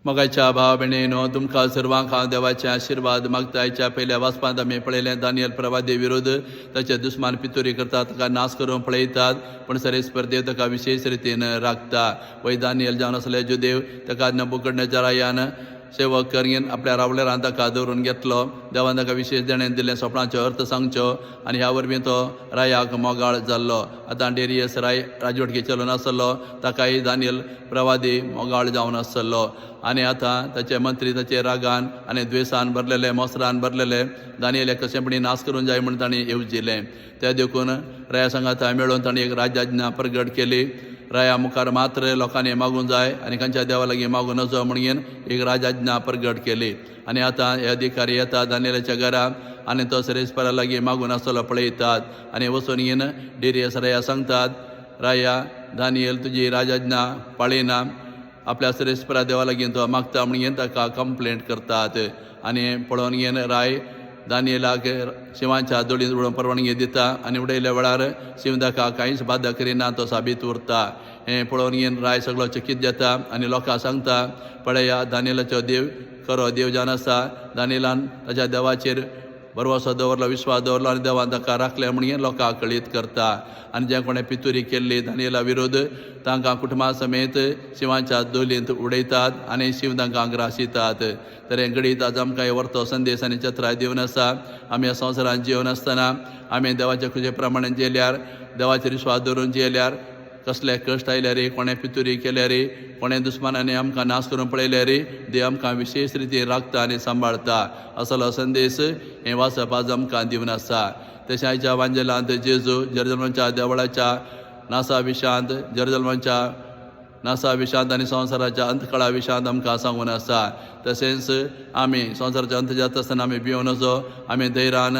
मोगाच्या भाव भयणीनो तुमकां सर्वांक हांव देवाचे आशिर्वाद मागतायच्या पयल्या वाचपांत आमी पळयलें दानियल प्रवादी विरोध ताचे दुस्मान पितुरी करतात ताका नाश करून पळयतात पूण सरेस्पर ताका विशेष रितीन राखता वय दानियल जावन असले जुदेव ताका नबुकदनेस्सरायान सेवक करीन आपल्या रावलेरान ताका दवरून घेतलो देवान ताका विशेष देणें दिलें स्वप्नांचो अर्थ सांगच्यो आनी ह्या वरवीं तो रायाक मोगाळ जाल्लो आतां डेरियस राय राजवटकी चलून आसलो ताकाय दानियल प्रवादी मोगाळ जावन आसलो आनी आतां ताचे मंत्री ताचे रागान आनी द्वेसान भरलेले मोसरान भरलेले दानियेले कशेंपणी नाश करून जाय म्हूण तांणी येवजिलें ते देखून राया संगात मेळून तांणी एक राज्याज्ञा प्रगट केली राया मुखार मात्र लोकांनी मागूंक जाय आनी खंयच्या देवा लागीं मागूं नजो म्हणून एक राजाज्ञा प्रगट केली आनी आतां हे अधिकारी येतात दानियेलाच्या घराक आनी तो सरेस्परा लागीं मागून आसलो पळयतात आनी वचून येवन डेरियस राया सांगतात राया दानियल तुजी राजाज्ञा पाळिना आपल्या सरेस्परा देवा लागीं तो मागता म्हणून ताका कंप्लेंट करतात आनी पळोवन घेवन राय दानियेलाक शिवांच्या दोळींत उडोवन परवानगी दिता आनी उडयल्या वेळार शिव ताका कांयच बाधा करिना तो साबीत उरता हें पळोवन घेवन राय सगळो चकीत जाता आनी लोकांक सांगता पळया दानियेलाचो देव खरो देव जावन आसा दानियेलान ताच्या देवाचेर भरवसो दवरलो विश्वास दवरलो आनी देवान ताका राखलें म्हणून लोकांक कळीत करता आनी जे कोणें पितुरी केल्ली दानियेला विरोध तांकां कुटुंबा समेत शिवांच्या दोलींत उडयतात आनी शिव तांकां ग्रासितात तर हें घडीत आज आमकां हे व्हरतो संदेश आनी चत्राय दिवन आसा आमी ह्या संवसारांत जिवन आसतना आमी देवाच्या खुजे प्रमाणे जियेल्यार देवाचेर विश्वास दवरून जियेल्यार कसले कश्ट आयल्यार कोणें पितुरी केल्यार कोणें दुस्मानांनी आमकां नाश करून पळयल्यार देव आमकां विशेष रितीन राखता आनी सांबाळता असलो संदेश हें वाचप आज आमकां दिवन आसा तशें आयच्या वांजेलांत जेजू जेरुसलेमाच्या देवळाच्या नासा विशांत जेरुसलेमाच्या नासा विशांत आनी संवसाराच्या अंतकाळा विशांत आमकां सांगून आसा तशेंच आमी संवसाराचो अंत जाता आसतना आमी भिवूं नजो आमी धैर्यान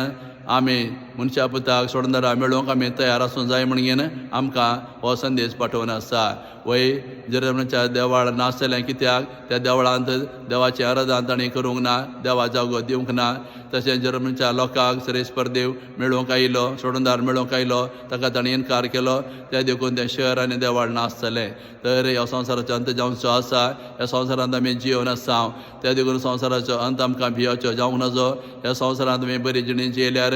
आमी मनशा पुताक सोडणारा मेळोवंक आमी तयार आसूं जाय म्हणून आमकां हो संदेश पाठोवन आसा वय जेरुसलेमाच्या देवाळ नाश जालें कित्याक त्या देवळांत देवाचें आराधन ताणीं करूंक ना देवा जागो दिवंक ना तशें जेरुसलेमाच्या लोकांक सरेस्पर देव मेळोवंक आयलो सोडूनदार मेळोवंक आयलो ताका ताणीं इन्कार केलो त्या देखून तें शहर आनी देवाळ नाश जालें तर ह्या संवसाराचो अंत जावचो आसा ह्या संवसारांत आमी जिवन आसा त्या देखून संवसाराचो अंत आमकां भियोचो जावंक नजो ह्या संवसारांत आमी बरी जिणी जियेल्यार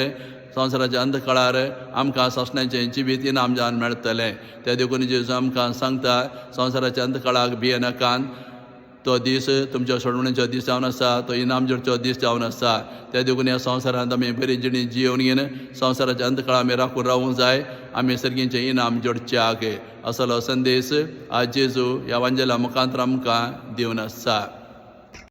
संवसाराच्या अंतकाळार आमकां सोंसण्याचें जिवीत इनाम जावन मेळटलें त्या देखून जेजू आमकां सांगता संवसाराच्या अंतकाळाक भियेनाकान तो दीस तुमच्या सोडवणेचो दीस जावन आसा तो इनाम जोडचो दीस जावन आसा त्या देखून ह्या संवसारांत आमी बरी जिणी जियोवन घेवन संवसाराच्या अंतकाळ आमी राखून रावूंक जाय आमी सर्गीचें इनाम जोडच्याक असलो संदेश आज जेजू ह्या वांजेला मुखांतर आमकां दिवन आसा